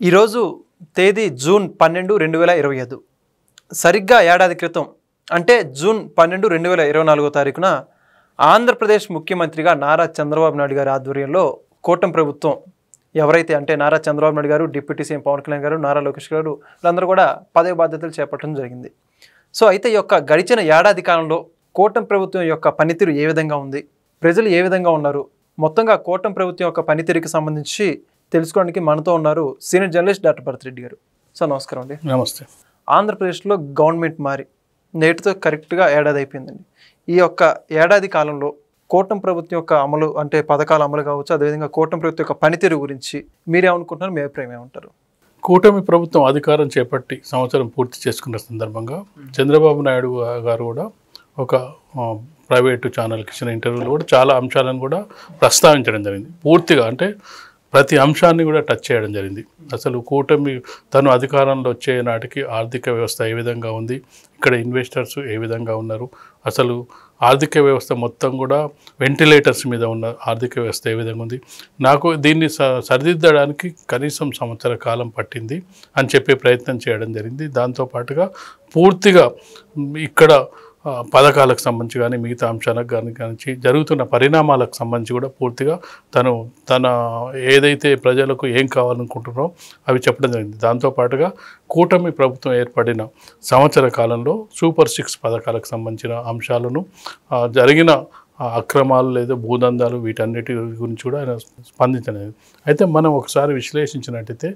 ఈరోజు తేదీ జూన్ 12, 2025 సరిగ్గా ఏడాది క్రితం అంటే జూన్ 12, 2024 తారీఖున ఆంధ్రప్రదేశ్ ముఖ్యమంత్రిగా నారా చంద్రబాబు నాయుడు గారి ఆధ్వర్యంలో కూటమి ప్రభుత్వం ఎవరైతే అంటే నారా చంద్రబాబు నాయుడు గారు, డిప్యూటీ సీఎం పవన్ కళ్యాణ్ గారు, నారా లోకేష్ గారు వీళ్ళందరూ కూడా పదవి బాధ్యతలు చేపట్టడం జరిగింది. సో అయితే ఈ యొక్క గడిచిన ఏడాది కాలంలో కూటమి ప్రభుత్వం యొక్క పనితీరు ఏ విధంగా ఉంది, ప్రజలు ఏ విధంగా ఉన్నారు, మొత్తంగా కూటమి ప్రభుత్వం యొక్క పనితీరుకి సంబంధించి తెలుసుకోవడానికి మనతో ఉన్నారు senior journalist doctor Bharat Reddy గారు. సార్ నమస్కారం అండి. నమస్తే. ఆంధ్రప్రదేశ్లో గవర్నమెంట్ మారి నేటితో కరెక్ట్గా ఏడాది అయిపోయిందండి. ఈ యొక్క ఏడాది కాలంలో కూటమి ప్రభుత్వం యొక్క అమలు అంటే పథకాల అమలు కావచ్చు, అదేవిధంగా కూటమి ప్రభుత్వం యొక్క పనితీరు గురించి మీరేమనుకుంటున్నారు, మీ అభిప్రాయం ఏమంటారు? కూటమి ప్రభుత్వం అధికారం చేపట్టి సంవత్సరం పూర్తి చేసుకున్న సందర్భంగా చంద్రబాబు నాయుడు గారు కూడా ఒక ప్రైవేటు ఛానల్కి ఇచ్చిన ఇంటర్వ్యూలో కూడా చాలా అంశాలను కూడా ప్రస్తావించడం జరిగింది. పూర్తిగా అంటే ప్రతి అంశాన్ని కూడా టచ్ చేయడం జరిగింది. అసలు కూటమి తను అధికారంలో వచ్చే నాటికి ఆర్థిక వ్యవస్థ ఏ విధంగా ఉంది, ఇక్కడ ఇన్వెస్టర్స్ ఏ విధంగా ఉన్నారు, అసలు ఆర్థిక వ్యవస్థ మొత్తం కూడా వెంటిలేటర్స్ మీద ఉన్న ఆర్థిక వ్యవస్థ ఏ విధంగా ఉంది, నాకు దీన్ని సరిదిద్దడానికి కనీసం సంవత్సర కాలం పట్టింది అని చెప్పే ప్రయత్నం చేయడం జరిగింది. దాంతోపాటుగా పూర్తిగా ఇక్కడ పథకాలకు సంబంధించి కానీ మిగతా అంశాలకు కానీ జరుగుతున్న పరిణామాలకు సంబంధించి కూడా పూర్తిగా తన ఏదైతే ప్రజలకు ఏం కావాలనుకుంటున్నారో అవి చెప్పడం జరిగింది. దాంతోపాటుగా కూటమి ప్రభుత్వం ఏర్పడిన సంవత్సర కాలంలో సూపర్ 6 పథకాలకు సంబంధించిన అంశాలను జరిగిన అక్రమాలు లేదా భూదందాలు వీటన్నిటి గురించి కూడా ఆయన స్పందించలేదు. అయితే మనం ఒకసారి విశ్లేషించినట్టయితే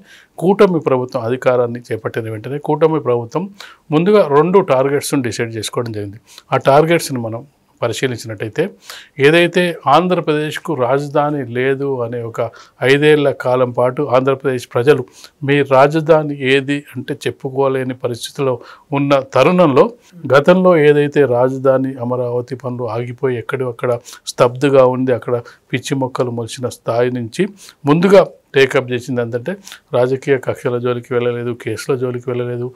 కూటమి ప్రభుత్వం అధికారాన్ని చేపట్టిన వెంటనే కూటమి ప్రభుత్వం ముందుగా 2 టార్గెట్స్ని డిసైడ్ చేసుకోవడం జరిగింది. ఆ టార్గెట్స్ని మనం పరిశీలించినట్టయితే ఏదైతే ఆంధ్రప్రదేశ్కు రాజధాని లేదు అనే ఒక 5 ఏళ్ల కాలం పాటు ఆంధ్రప్రదేశ్ ప్రజలు మీ రాజధాని ఏది అంటే చెప్పుకోలేని పరిస్థితిలో ఉన్న తరుణంలో గతంలో ఏదైతే రాజధాని అమరావతి పనులు ఆగిపోయి ఎక్కడక్కడ స్తబ్దుగా ఉంది, అక్కడ పిచ్చి మొక్కలు మొలిచిన స్థాయి నుంచి ముందుగా టేకప్ చేసింది ఏంటంటే రాజకీయ కక్షల జోలికి వెళ్ళలేదు, కేసుల జోలికి వెళ్ళలేదు,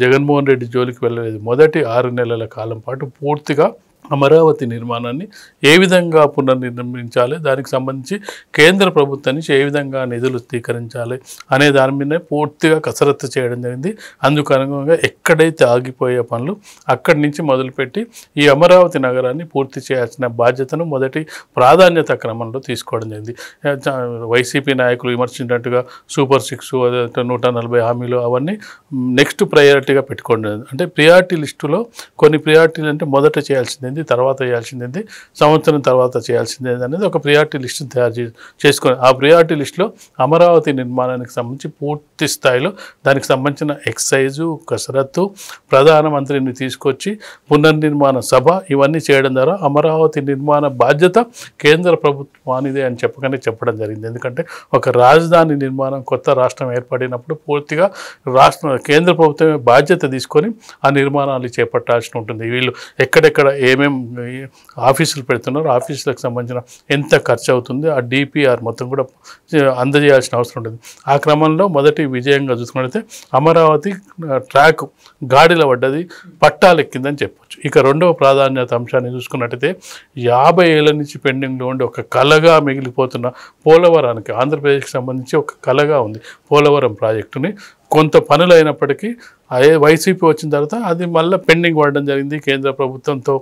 జగన్మోహన్ రెడ్డి జోలికి వెళ్ళలేదు. మొదటి 6 నెలల కాలం పాటు పూర్తిగా అమరావతి నిర్మాణాన్ని ఏ విధంగా పునర్నిర్మించాలి, దానికి సంబంధించి కేంద్ర ప్రభుత్వం నుంచి ఏ విధంగా నిధులు స్వీకరించాలి అనే దాని మీద పూర్తిగా కసరత్తు చేయడం జరిగింది. అందుకు అనుగుణంగా ఎక్కడైతే ఆగిపోయే పనులు అక్కడి నుంచి మొదలుపెట్టి ఈ అమరావతి నగరాన్ని పూర్తి చేయాల్సిన బాధ్యతను మొదటి ప్రాధాన్యత క్రమంలో తీసుకోవడం జరిగింది. వైసీపీ నాయకులు విమర్శించినట్టుగా సూపర్ 6 140 హామీలు అవన్నీ నెక్స్ట్ ప్రయారిటీగా పెట్టుకోవడం. అంటే ప్రియారిటీ లిస్టులో కొన్ని ప్రియారిటీలు అంటే మొదట చేయాల్సింది తర్వాత చేయాల్సింది, సంవత్సరం తర్వాత చేయాల్సింది అనేది ఒక ప్రియారిటీ లిస్టును తయారు చేసుకొని ఆ ప్రియారిటీ లిస్టులో అమరావతి నిర్మాణానికి సంబంధించి పూర్తి స్థాయిలో దానికి సంబంధించిన ఎక్సైజు కసరత్తు ప్రధానమంత్రిని తీసుకొచ్చి పునర్నిర్మాణ సభ ఇవన్నీ చేయడం ద్వారా అమరావతి నిర్మాణ బాధ్యత కేంద్ర ప్రభుత్వానిదే అని చెప్పడం జరిగింది. ఎందుకంటే ఒక రాజధాని నిర్మాణం కొత్త రాష్ట్రం ఏర్పడినప్పుడు పూర్తిగా కేంద్ర ప్రభుత్వమే బాధ్యత తీసుకొని ఆ నిర్మాణాలు చేపట్టాల్సి ఉంటుంది. వీళ్ళు ఎక్కడెక్కడ ఏమేమి ఆఫీసులు పెడుతున్నారు, ఆఫీసులకు సంబంధించిన ఎంత ఖర్చు అవుతుంది, ఆ డిపిఆర్ మొత్తం కూడా అందజేయాల్సిన అవసరం ఉంటుంది. ఆ క్రమంలో మొదటి విజయంగా చూసుకున్నట్లయితే అమరావతి ట్రాక్ గాడిలో పడ్డది, పట్టాలెక్కిందని చెప్పొచ్చు. ఇక రెండవ ప్రాధాన్యత అంశాన్ని చూసుకున్నట్టయితే 50 ఏళ్ల నుంచి పెండింగ్లో ఉండి ఒక కళగా మిగిలిపోతున్న పోలవరానికి ఆంధ్రప్రదేశ్కి సంబంధించి ఒక కళగా ఉంది పోలవరం ప్రాజెక్టుని. కొంత పనులు అయినప్పటికీ వైసీపీ వచ్చిన తర్వాత అది మళ్ళీ పెండింగ్ పడడం జరిగింది. కేంద్ర ప్రభుత్వంతో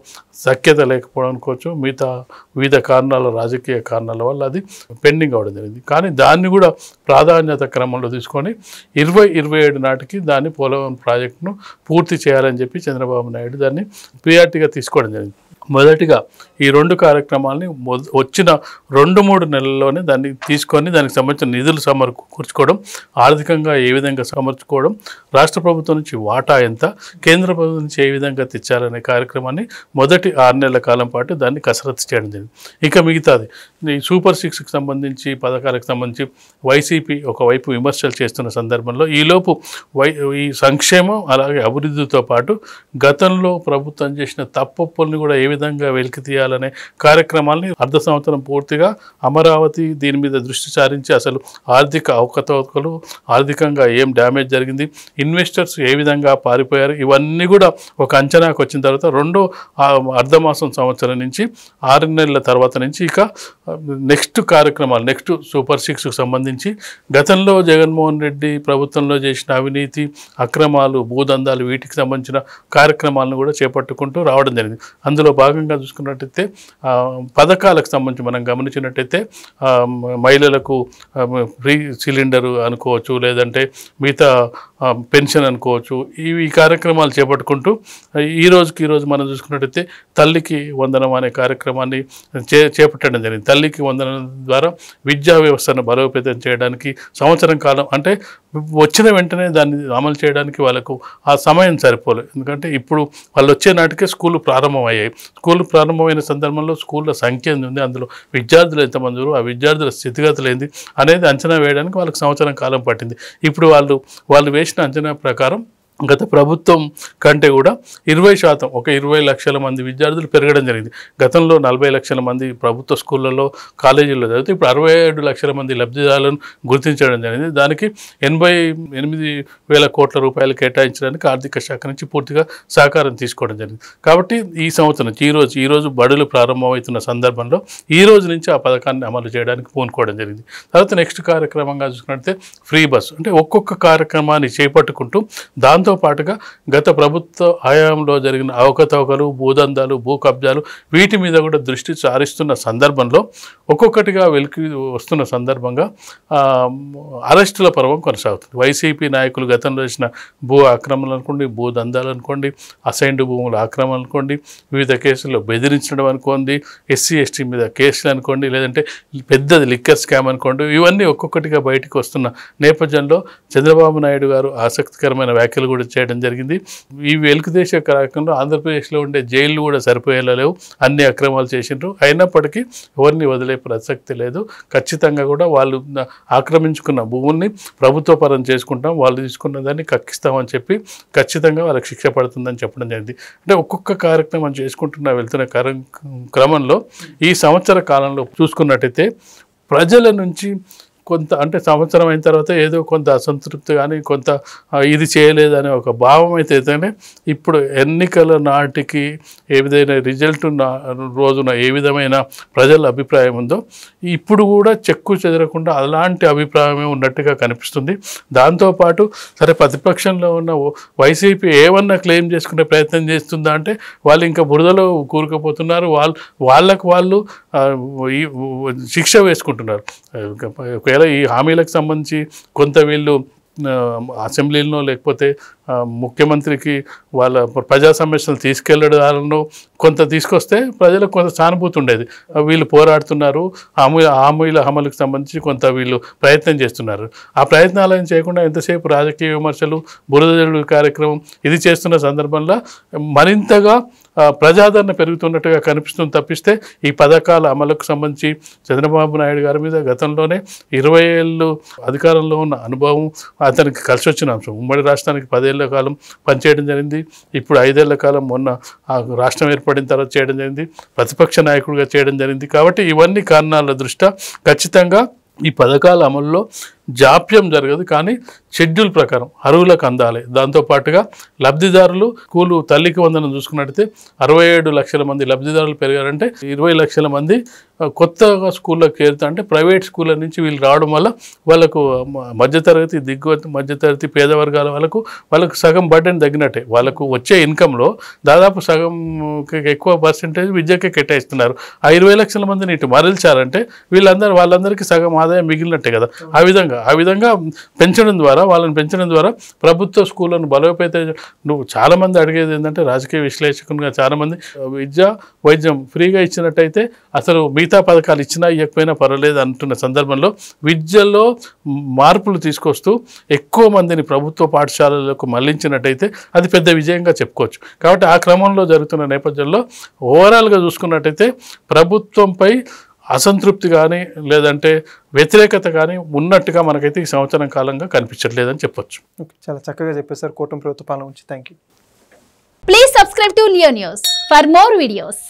సఖ్యత లేకపోవడం అనుకోవచ్చు, మిగతా వివిధ కారణాల రాజకీయ కారణాల వల్ల అది పెండింగ్ అవ్వడం జరిగింది. కానీ దాన్ని కూడా ప్రాధాన్యత క్రమంలో తీసుకొని 2027 నాటికి దాన్ని పోలవరం ప్రాజెక్టును పూర్తి చేయాలని చెప్పి చంద్రబాబు నాయుడు దాన్ని ప్రియారిటీగా తీసుకోవడం జరిగింది. మొదటిగా ఈ 2 కార్యక్రమాలని వచ్చిన 2-3 నెలల్లోనే దాన్ని తీసుకొని దానికి సంబంధించిన నిధులు సమకూర్చుకోవడం, ఆర్థికంగా ఏ విధంగా సమర్చుకోవడం, రాష్ట్ర ప్రభుత్వం నుంచి వాటా ఎంత, కేంద్ర ప్రభుత్వం నుంచి ఏ విధంగా తెచ్చారనే కార్యక్రమాన్ని మొదటి 6 నెలల కాలం పాటు దాన్ని కసరత్తు చేయడం జరిగింది. ఇక మిగతాది ఈ సూపర్ 6కి సంబంధించి పథకాలకు సంబంధించి వైసీపీ ఒకవైపు విమర్శలు చేస్తున్న సందర్భంలో ఈలోపు ఈ సంక్షేమం అలాగే అభివృద్ధితో పాటు గతంలో ప్రభుత్వం చేసిన తప్పుల్ని కూడా ఏ విధంగా వెలికి తీయాలనే కార్యక్రమాలని అర్ధ సంవత్సరం పూర్తిగా అమరావతి దీని మీద దృష్టి సారించి అసలు ఆర్థిక అవకతవకలు, ఆర్థికంగా ఏం డ్యామేజ్ జరిగింది, ఇన్వెస్టర్స్ ఏ విధంగా పారిపోయారు, ఇవన్నీ కూడా ఒక అంచనాకు వచ్చిన తర్వాత రెండో అర్ధమాసం సంవత్సరం నుంచి 6 నెలల తర్వాత నుంచి ఇక నెక్స్ట్ కార్యక్రమాలు, నెక్స్ట్ సూపర్ 6కు సంబంధించి గతంలో జగన్మోహన్ రెడ్డి ప్రభుత్వంలో చేసిన అవినీతి, అక్రమాలు, భూదందాలు వీటికి సంబంధించిన కార్యక్రమాలను కూడా చేపట్టుకుంటూ రావడం జరిగింది. అందులో భాగంగా చూసుకున్నట్టయితే పథకాలకు సంబంధించి మనం గమనించినట్టయితే మహిళలకు ఫ్రీ సిలిండరు అనుకోవచ్చు, లేదంటే మిగతా పెన్షన్ అనుకోవచ్చు, ఈ కార్యక్రమాలు చేపట్టుకుంటూ ఈ రోజు మనం చూసుకున్నట్టయితే తల్లికి వందనం అనే కార్యక్రమాన్ని చేపట్టడం జరిగింది. తల్లికి వందనం ద్వారా విద్యా వ్యవస్థను బలోపేతం చేయడానికి సంవత్సరం కాలం, అంటే వచ్చిన వెంటనే దాన్ని అమలు చేయడానికి వాళ్ళకు ఆ సమయం సరిపోలేదు. ఎందుకంటే ఇప్పుడు వాళ్ళు వచ్చే నాటికే స్కూళ్ళు ప్రారంభమయ్యాయి. స్కూళ్ళు ప్రారంభమైన సందర్భంలో స్కూళ్ళ సంఖ్య ఉంది, అందులో విద్యార్థులు ఎంతమంది, ఆ విద్యార్థుల స్థితిగతులు ఏంది అనేది అంచనా వేయడానికి వాళ్ళకి సంవత్సరం కాలం పట్టింది. ఇప్పుడు వాళ్ళు వేసిన అంచనా ప్రకారం గత ప్రభుత్వం కంటే కూడా 20%, ఒక 20 లక్షల మంది విద్యార్థులు పెరగడం జరిగింది. గతంలో 40 లక్షల మంది ప్రభుత్వ స్కూళ్ళల్లో, కాలేజీల్లో చదివితే ఇప్పుడు 67 లక్షల మంది లబ్ధిదారులను గుర్తించడం జరిగింది. దానికి 88,000 కోట్ల రూపాయలు కేటాయించడానికి ఆర్థిక శాఖ నుంచి పూర్తిగా సహకారం తీసుకోవడం జరిగింది. కాబట్టి ఈ సంవత్సరం నుంచి ఈ రోజు బడులు ప్రారంభమవుతున్న సందర్భంలో ఈ రోజు నుంచి ఆ పథకాన్ని అమలు చేయడానికి పూనుకోవడం జరిగింది. తర్వాత నెక్స్ట్ కార్యక్రమంగా చూసుకున్నట్లయితే ఫ్రీ బస్, అంటే ఒక్కొక్క కార్యక్రమాన్ని చేపట్టుకుంటూ దాంతో పాటుగా గత ప్రభుత్వ హయాంలో జరిగిన అవకతవకలు, భూదందాలు, భూ కబ్జాలు వీటి మీద కూడా దృష్టి సారిస్తున్న సందర్భంలో ఒక్కొక్కటిగా వెలికి వస్తున్న సందర్భంగా అరెస్టుల పర్వం కొనసాగుతుంది. వైసీపీ నాయకులు గతంలో చేసిన భూ ఆక్రమణలు అనుకోండి, భూదందాలు అనుకోండి, అసైన్డ్ భూముల ఆక్రమణ అనుకోండి, వివిధ కేసుల్లో బెదిరించడం అనుకోండి, ఎస్సీ ఎస్టీ మీద కేసులు అనుకోండి, లేదంటే పెద్దది లిక్కర్ స్కామ్ అనుకోండి, ఇవన్నీ ఒక్కొక్కటిగా బయటకు వస్తున్న నేపథ్యంలో చంద్రబాబు నాయుడు గారు ఆసక్తికరమైన వ్యాఖ్యలు కూడా చేయడం జరిగింది. ఈ వెలుగుదేశ కార్యక్రమంలో ఆంధ్రప్రదేశ్లో ఉండే జైళ్ళు కూడా సరిపోయేలా లేవు, అన్ని అక్రమాలు చేసిండ్రు. అయినప్పటికీ ఎవరిని వదిలే ప్రసక్తి లేదు. ఖచ్చితంగా కూడా వాళ్ళు ఆక్రమించుకున్న భూముల్ని ప్రభుత్వ పరం చేసుకుంటాం, వాళ్ళు తీసుకున్న దాన్ని కక్కిస్తామని చెప్పి ఖచ్చితంగా వాళ్ళకి శిక్ష పడుతుందని చెప్పడం జరిగింది. అంటే ఒక్కొక్క కార్యక్రమం వెళ్తున్న క్రమంలో ఈ సంవత్సర కాలంలో చూసుకున్నట్టయితే ప్రజల నుంచి కొంత, అంటే సంవత్సరం అయిన తర్వాత ఏదో కొంత అసంతృప్తి కానీ కొంత ఇది చేయలేదనే ఒక భావం అయితే ఇప్పుడు ఎన్నికల నాటికి ఏ విధమైన రిజల్ట్ రోజున ఏ విధమైన ప్రజల అభిప్రాయం ఉందో ఇప్పుడు కూడా చెక్కు చెదరకుండా అలాంటి అభిప్రాయమే ఉన్నట్టుగా కనిపిస్తుంది. దాంతోపాటు సరే ప్రతిపక్షంలో ఉన్న వైసీపీ ఏమన్నా క్లెయిమ్ చేసుకునే ప్రయత్నం చేస్తుందా అంటే వాళ్ళు ఇంకా బురదలో కూరుకుపోతున్నారు. వాళ్ళు శిక్ష వేసుకుంటున్నారు. ఈ హామీలకు సంబంధించి కొంత వీళ్ళు అసెంబ్లీలో లేకపోతే ముఖ్యమంత్రికి వాళ్ళ ప్రజా సమస్యలు తీసుకెళ్లడాలను కొంత తీసుకొస్తే ప్రజలకు కొంత సానుభూతి ఉండేది. వీళ్ళు పోరాడుతున్నారు, హామీల అమలుకు సంబంధించి కొంత వీళ్ళు ప్రయత్నం చేస్తున్నారు. ఆ ప్రయత్నాలను చేయకుండా ఎంతసేపు రాజకీయ విమర్శలు, బురదజల్లు కార్యక్రమం ఇది చేస్తున్న సందర్భంలో మరింతగా ప్రజాదరణ పెరుగుతున్నట్టుగా కనిపిస్తుంది తప్పిస్తే ఈ పథకాల అమలుకు సంబంధించి చంద్రబాబు నాయుడు గారి మీద గతంలోనే 20 ఏళ్ళు అధికారంలో ఉన్న అనుభవం అతనికి కలిసి వచ్చిన అంశం. ఉమ్మడి రాష్ట్రానికి 10 ఏళ్ల కాలం పనిచేయడం జరిగింది. ఇప్పుడు 5 ఏళ్ల కాలం మొన్న రాష్ట్రం ఏర్పడిన తర్వాత చేయడం జరిగింది. ప్రతిపక్ష నాయకుడిగా చేయడం జరిగింది. కాబట్టి ఇవన్నీ కారణాల దృష్ట్యా ఖచ్చితంగా ఈ పథకాల అమలులో జాప్యం జరగదు, కానీ షెడ్యూల్ ప్రకారం అర్హులకు అందాలి. దాంతోపాటుగా లబ్ధిదారులు స్కూలు తల్లికి వందనం చూసుకున్నట్టయితే 67 లక్షల మంది లబ్ధిదారులు పెరిగారంటే 20 లక్షల మంది కొత్తగా స్కూళ్ళకి చేరుతా, అంటే ప్రైవేట్ స్కూళ్ళ నుంచి వీళ్ళు రావడం వల్ల వాళ్ళకు మధ్యతరగతి, మధ్యతరగతి పేద వర్గాల వాళ్ళకు సగం బర్డెన్ తగ్గినట్టే. వాళ్ళకు వచ్చే ఇన్కంలో దాదాపు సగం ఎక్కువ పర్సెంటేజ్ విద్యకే కేటాయిస్తున్నారు. ఆ 20 లక్షల మందిని ఇటు మరల్చారంటే వాళ్ళందరికీ సగం ఆదాయం మిగిలినట్టే కదా. ఆ విధంగా వాళ్ళని పెంచడం ద్వారా ప్రభుత్వ స్కూళ్ళను బలోపేతం. చాలామంది అడిగేది ఏంటంటే రాజకీయ విశ్లేషకులుగా చాలామంది విద్య, వైద్యం ఫ్రీగా ఇచ్చినట్టయితే అసలు మిగతా పథకాలు ఇచ్చినా ఇవ్వకపోయినా పర్వాలేదు అంటున్న సందర్భంలో విద్యలో మార్పులు తీసుకొస్తూ ఎక్కువ మందిని ప్రభుత్వ పాఠశాలలకు మళ్లించినట్టయితే అది పెద్ద విజయంగా చెప్పుకోవచ్చు. కాబట్టి ఆ క్రమంలో జరుగుతున్న నేపథ్యంలో ఓవరాల్గా చూసుకున్నట్టయితే ప్రభుత్వంపై అసంతృప్తి కానీ లేదంటే వ్యతిరేకత కానీ ఉన్నట్టుగా మనకైతే ఈ సంవత్సరం కాలంగా కనిపించట్లేదని చెప్పొచ్చు. చాలా చక్కగా చెప్పేశారు కూటమి ప్రభుత్వ పాలన గురించి. Thank you. Please subscribe to Leo news for more videos.